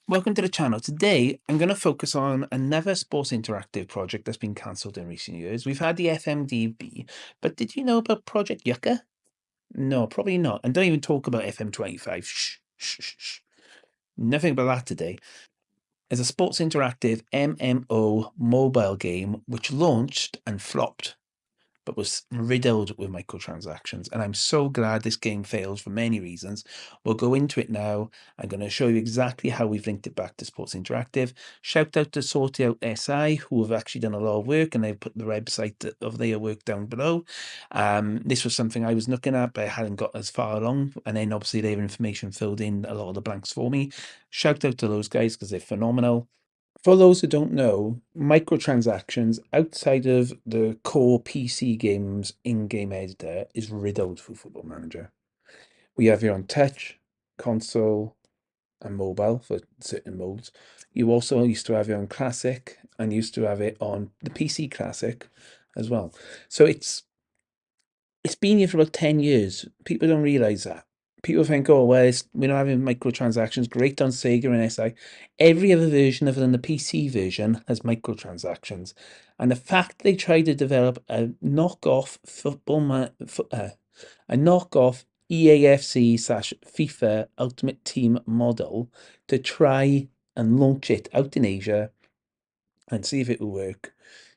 Welcome to the channel. Today, I'm going to focus on another sports interactive project that's been cancelled in recent years. We've had the FMDB, but did you know about Project Yuka? No, probably not. And don't even talk about FM25. Shh, shh, shh, shh. Nothing about that today. It's a sports interactive MMO mobile game which launched and flopped, but was riddled with microtransactions. And I'm so glad this game failed for many reasons. We'll go into it now. I'm going to show you exactly how we've linked it back to Sports Interactive. Shout out to Sort Out SI, who have actually done a lot of work, and they've put the website of their work down below. This was something I was looking at, but I hadn't got as far along. And then obviously their information filled in a lot of the blanks for me. Shout out to those guys because they're phenomenal. For those who don't know, microtransactions outside of the core PC games in-game editor is riddled for Football Manager. We have here on touch, console, and mobile for certain modes. You also used to have it on classic and used to have it on the PC classic as well. So it's been here for about 10 years. People don't realize that. People think, oh, well, we're not having microtransactions. Great on Sega and SI. Every other version other than the PC version has microtransactions. And the fact they tried to develop a knockoff a knockoff EAFC slash FIFA Ultimate Team model to try and launch it out in Asia and see if it will work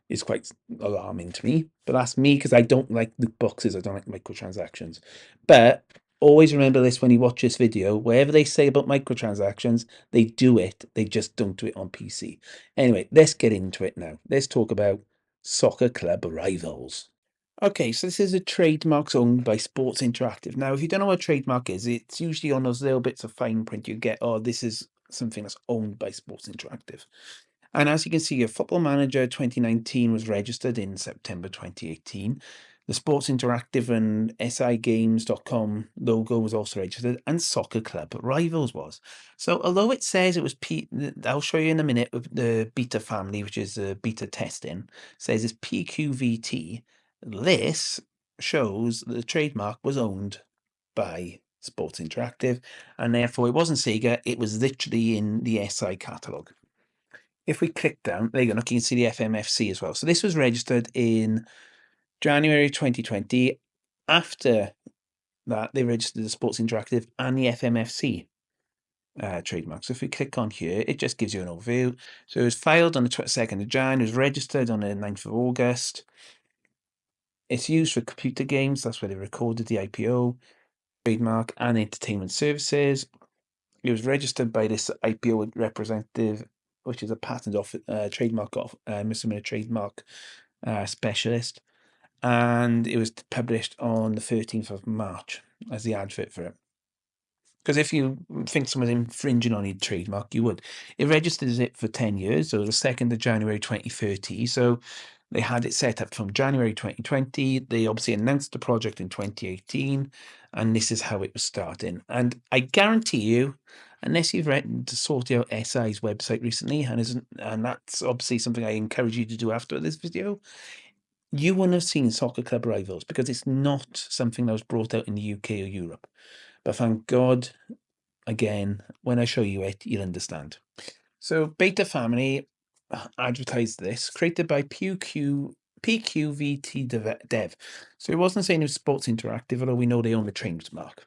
is quite alarming to me. But that's me because I don't like loot boxes. I don't like microtransactions. But always remember this when you watch this video. Whatever they say about microtransactions, they do it. They just don't do it on PC. Anyway, let's get into it now. Let's talk about Soccer Club Rivals. Okay, so this is a trademark owned by Sports Interactive. Now, if you don't know what a trademark is, it's usually on those little bits of fine print you get, oh, this is something that's owned by Sports Interactive. And as you can see, your Football Manager 2019 was registered in September 2018. The Sports Interactive and sigames.com logo was also registered, and Soccer Club Rivals was. So, although it says it was I'll show you in a minute with the beta family, which is beta testing, says it's PQVT. This shows that the trademark was owned by Sports Interactive, and therefore it wasn't Sega, it was literally in the SI catalogue. If we click down, there you go, look, you can see the FMFC as well. So this was registered in January 2020. After that, they registered the Sports Interactive and the FMFC trademark. So if we click on here, it just gives you an overview. So it was filed on the 22nd of Jan, it was registered on the 9th of August. It's used for computer games, that's where they recorded the IPO, trademark, and entertainment services. It was registered by this IPO representative, which is a patent trademark trademark specialist, and it was published on the 13th of March as the advert for it. Because if you think someone's infringing on your trademark, you would. It registers it for 10 years, so the 2nd of January 2030. So they had it set up from January 2020. They obviously announced the project in 2018, and this is how it was starting. And I guarantee you, unless you've read to Sort Out SI's website recently, and that's obviously something I encourage you to do after this video, you wouldn't have seen Soccer Club Rivals because it's not something that was brought out in the UK or Europe. But thank God, again, when I show you it, you'll understand. So Beta Family advertised this, created by PQVT Dev. So it wasn't saying it was Sports Interactive, although we know they own the trademark.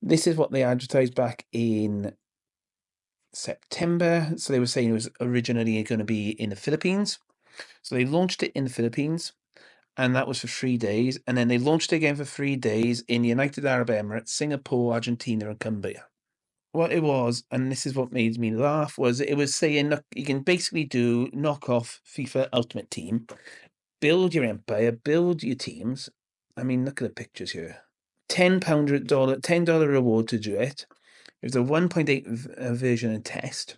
This is what they advertised back in September. So they were saying it was originally going to be in the Philippines. So they launched it in the Philippines, and that was for 3 days. And then they launched it again for 3 days in the United Arab Emirates, Singapore, Argentina, and Cumbria. What it was, and this is what made me laugh, was it was saying, look, you can basically do knockoff FIFA Ultimate Team, build your empire, build your teams. I mean, look at the pictures here. $10 reward to do it. There's a 1.8 version and test.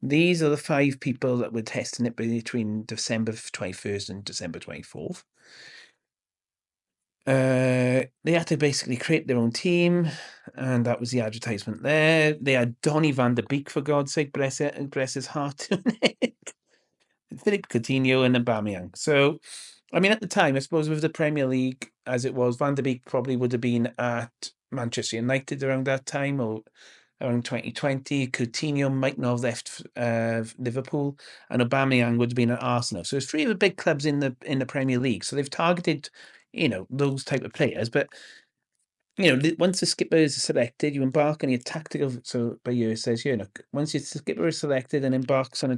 These are the 5 people that were testing it between December 21st and December 24th. They had to basically create their own team, and that was the advertisement there. They had Donny van der Beek, for God's sake, bless his heart, Philip Coutinho and Aubameyang. So, I mean, at the time, I suppose with the Premier League as it was, Van der Beek probably would have been at Manchester United around that time, or around 2020. Coutinho might not have left Liverpool, and Aubameyang would have been at Arsenal. So there's three of the big clubs in the Premier League. So they've targeted, those type of players. But once the skipper is selected, you embark on your tactical. So by you it says here, look, once your skipper is selected and embarks on a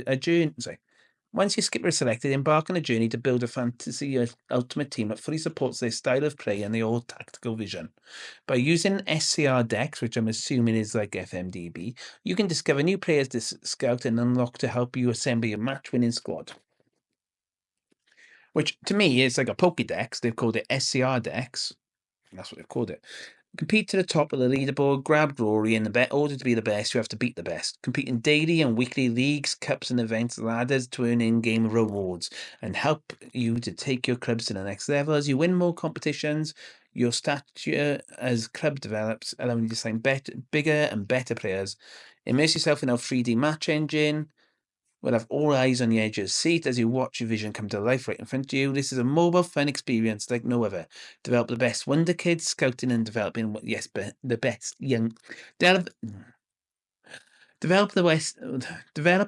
a journey. Sorry. Once your skipper is selected, embark on a journey to build a fantasy ultimate team that fully supports their style of play and their tactical vision. By using SCR decks, which I'm assuming is like FMDB, you can discover new players to scout and unlock to help you assemble your match-winning squad. Which to me is like a Pokédex. They've called it SCR decks. That's what they've called it. Compete to the top of the leaderboard, grab glory. In order to be the best, you have to beat the best. Compete in daily and weekly leagues, cups and events, ladders to earn in-game rewards, and help you to take your clubs to the next level. As you win more competitions, your stature as club develops, allowing you to sign bigger and better players. Immerse yourself in our 3D match engine. We'll have all eyes on the edge of the seat as you watch your vision come to life right in front of you. This is a mobile, fun experience like no other. Develop the best Wonder Kids, scouting and developing, the best young... Develop, develop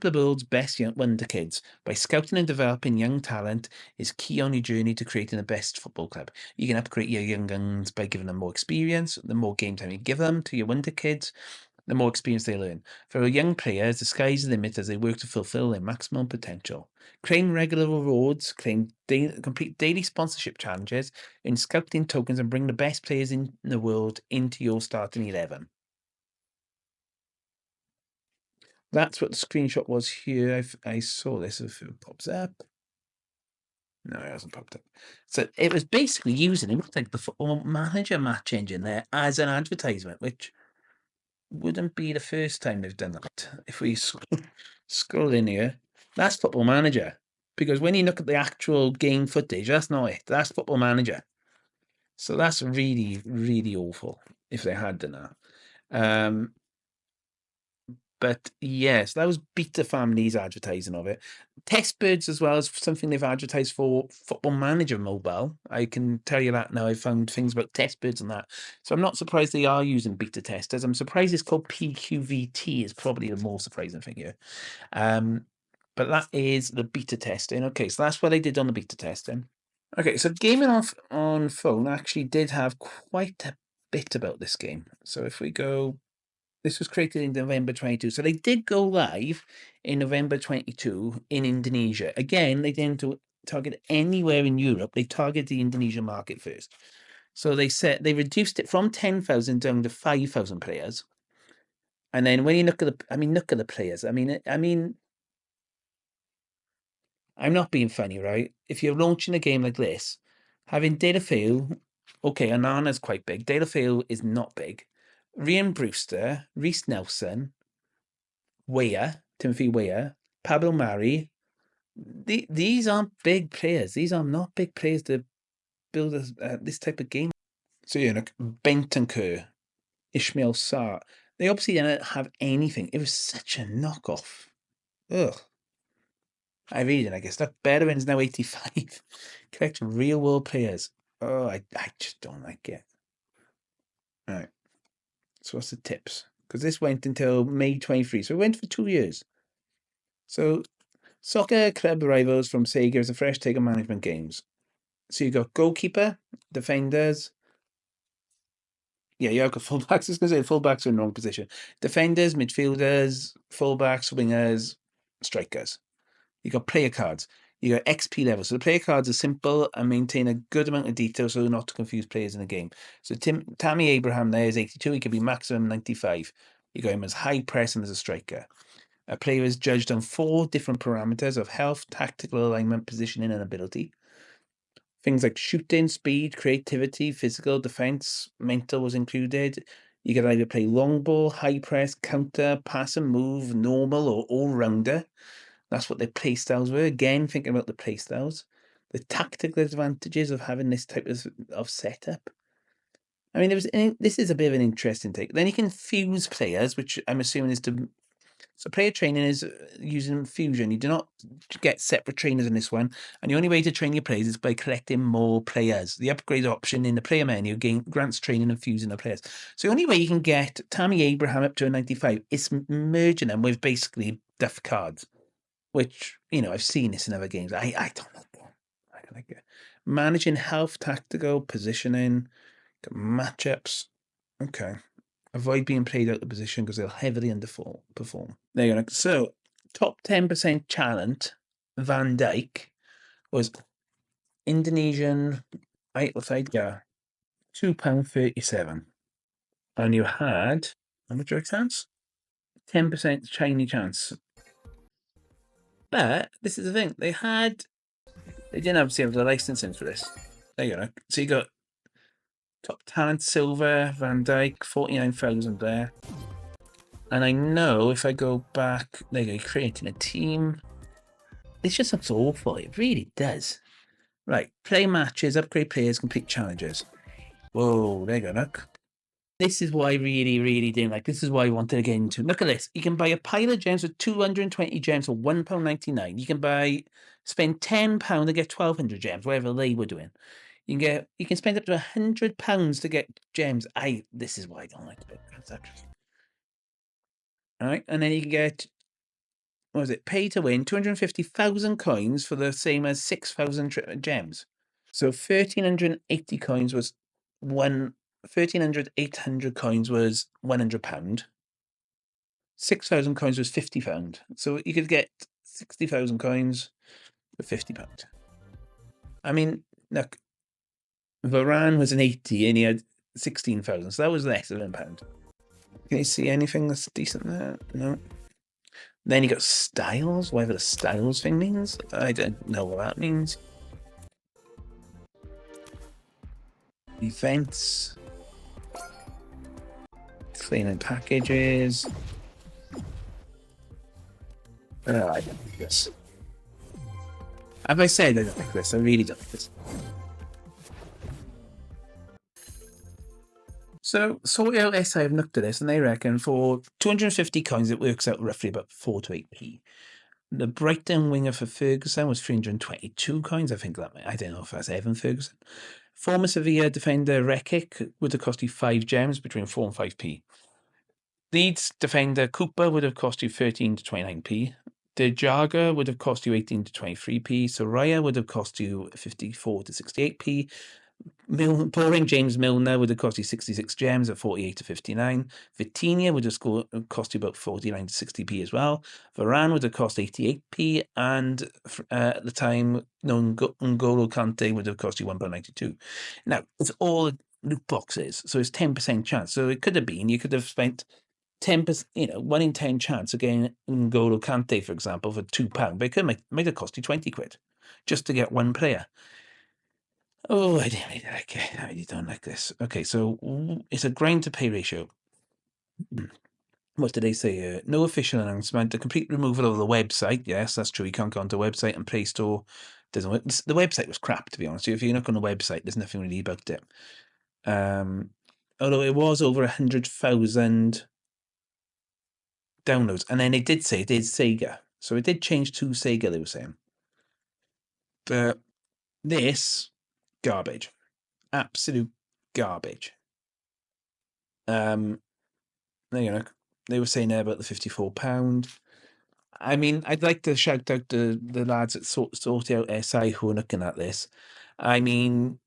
the world's best young Wonder Kids. By scouting and developing young talent is key on your journey to creating the best football club. You can upgrade your young guns by giving them more experience. The more game time you give them to your Wonder Kids, the more experience they learn. For our young players, the sky's the limit as they work to fulfill their maximum potential. Claim regular rewards, complete daily sponsorship challenges, in scouting tokens, and bring the best players in the world into your starting 11. That's what the screenshot was here. I saw this if it pops up. No, it hasn't popped up. So it was basically using, it looked like the Football Manager match engine there as an advertisement, which wouldn't be the first time they've done that. If we scroll in here, that's Football Manager. Because when you look at the actual game footage, that's not it. That's Football Manager. So that's really, really awful if they had done that. But yes, that was Beta Family's advertising of it. Testbirds as well is something they've advertised for Football Manager Mobile. I can tell you that now. I found things about Testbirds and that. So I'm not surprised they are using beta testers. I'm surprised it's called PQVT is probably the more surprising thing here. But that is the beta testing. Okay, so that's what they did on the beta testing. Okay, so gaming on phone actually did have quite a bit about this game. So if we go... This was created in November 22. So they did go live in November 22 in Indonesia. Again, they didn't target anywhere in Europe. They targeted the Indonesian market first. So they reduced it from 10,000 down to 5,000 players. And then when you look at look at the players. I mean, I'm not being funny, right? If you're launching a game like this, having Datafield, okay, Anana's quite big. Datafield is not big. Ryan Brewster, Reece Nelson, Timothy Weah, Pablo Mari. These aren't big players. These are not big players to build this type of game. So, look, Bentancur, Ishmael Sarr. They obviously didn't have anything. It was such a knockoff. Ugh. I read it, I guess. Look, Bedouin's now 85. Collect real world players. Oh, I just don't like it. All right. So what's the tips? Because this went until May 23. So it went for 2 years. So soccer club rivals from Sega is a fresh take on management games. So you got goalkeeper, defenders. Yeah, you have got fullbacks. I was going to say fullbacks are in the wrong position. Defenders, midfielders, fullbacks, wingers, strikers. You got player cards. You got XP levels. So the player cards are simple and maintain a good amount of detail so not to confuse players in the game. So Tammy Abraham there is 82. He can be maximum 95. You got him as high press and as a striker. A player is judged on 4 different parameters of health, tactical alignment, positioning, and ability. Things like shooting, speed, creativity, physical, defense, mental was included. You can either play long ball, high press, counter, pass and move, normal, or all-rounder. That's what their play styles were. Again, thinking about the play styles. The tactical advantages of having this type of setup. I mean, this is a bit of an interesting take. Then you can fuse players, which I'm assuming is to So player training is using Fusion. You do not get separate trainers in this one, and the only way to train your players is by collecting more players. The upgrade option in the player menu grants training and fusing the players. So the only way you can get Tammy Abraham up to a 95 is merging them with basically death cards, which, I've seen this in other games. I don't like that. I don't like it. Managing health, tactical, positioning, matchups. Okay. Avoid being played out of position because they'll heavily underperform. There you go. So, top 10% talent, Van Dijk was Indonesian side guy, £2.37. And you had, how much chance? 10% Chinese chance. But this is the thing, they didn't obviously have the licensing for this. There you go. So you got top talent silver, Van Dijk, 49,000 there. And I know if I go back, there you go, creating a team. This just looks awful. It really does. Right. Play matches, upgrade players, complete challenges. Whoa, there you go, look. This is what I really, really didn't like. This is why I wanted to get into. Look at this. You can buy a pile of gems with 220 gems for £1.99. You can spend £10 to get 1,200 gems, whatever they were doing. You can spend up to £100 to get gems. This is why I don't like transactions. All right, and then you can get, what was it? Pay to win 250,000 coins for the same as 6,000 gems. So 1,380 coins was 800 coins was £100. 6,000 coins was £50. So you could get 60,000 coins for £50. I mean, look, Varane was an 80 and he had 16,000, so that was less than £1. Can you see anything that's decent there? No. Then you got styles, whatever the styles thing means. I don't know what that means. Events. Cleaning packages. I don't like this. Have I said I don't like this? I really don't like this. So Sorted Out SI have looked at this and they reckon for 250 coins it works out roughly about 4 to 8p. The Brighton winger for Ferguson was 322 coins. I think I don't know if that's Evan Ferguson. Former Sevilla defender Rekic would have cost you 5 gems between 4 and 5p. Leeds defender Cooper would have cost you 13 to 29p. De Jager would have cost you 18 to 23p. Soraya would have cost you 54 to 68p. Boring James Milner would have cost you 66 gems at 48 to 59. Vitinha would have cost you about 49 to 60p as well. Varane would have cost 88p, and at the time, N'Golo Kante would have cost you £1.92. Now, it's all loot boxes, so it's 10% chance. So it could have been, you could have spent 10%, 1 in 10 chance of getting N'Golo Kante, for example, for £2, but it might have cost you 20 quid just to get one player. Oh, I didn't really like it. I really don't like this. Okay, so it's a grind to pay ratio. What did they say? No official announcement. The complete removal of the website. Yes, that's true. You can't go onto the website, and Play Store doesn't work. The website was crap, to be honest. If you look on the website, there's nothing really about it. Although it was over 100,000 downloads, and then it did say it is Sega, so it did change to Sega. They were saying, but this garbage, absolute garbage. They were saying there about the £54. I mean, I'd like to shout out the lads at Sort Out SI who are looking at this. I mean,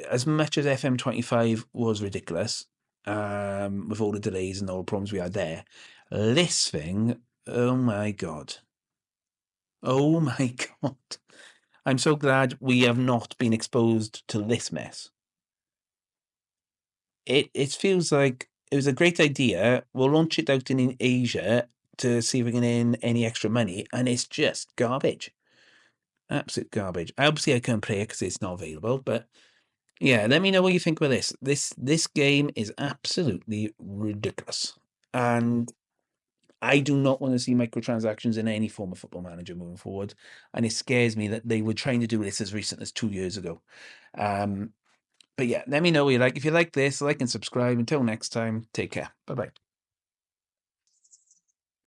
as much as FM25 was ridiculous, with all the delays and all the problems we had there, this thing, oh my God. Oh my God. I'm so glad we have not been exposed to this mess. It feels like it was a great idea. We'll launch it out in Asia to see if we can earn any extra money, and it's just garbage. Absolute garbage. Obviously, I can't play it because it's not available, but yeah, let me know what you think about this. This game is absolutely ridiculous, and I do not want to see microtransactions in any form of Football Manager moving forward, and it scares me that they were trying to do this as recent as 2 years ago. But yeah, let me know what you like. If you like this, like and subscribe. Until next time, take care. Bye-bye.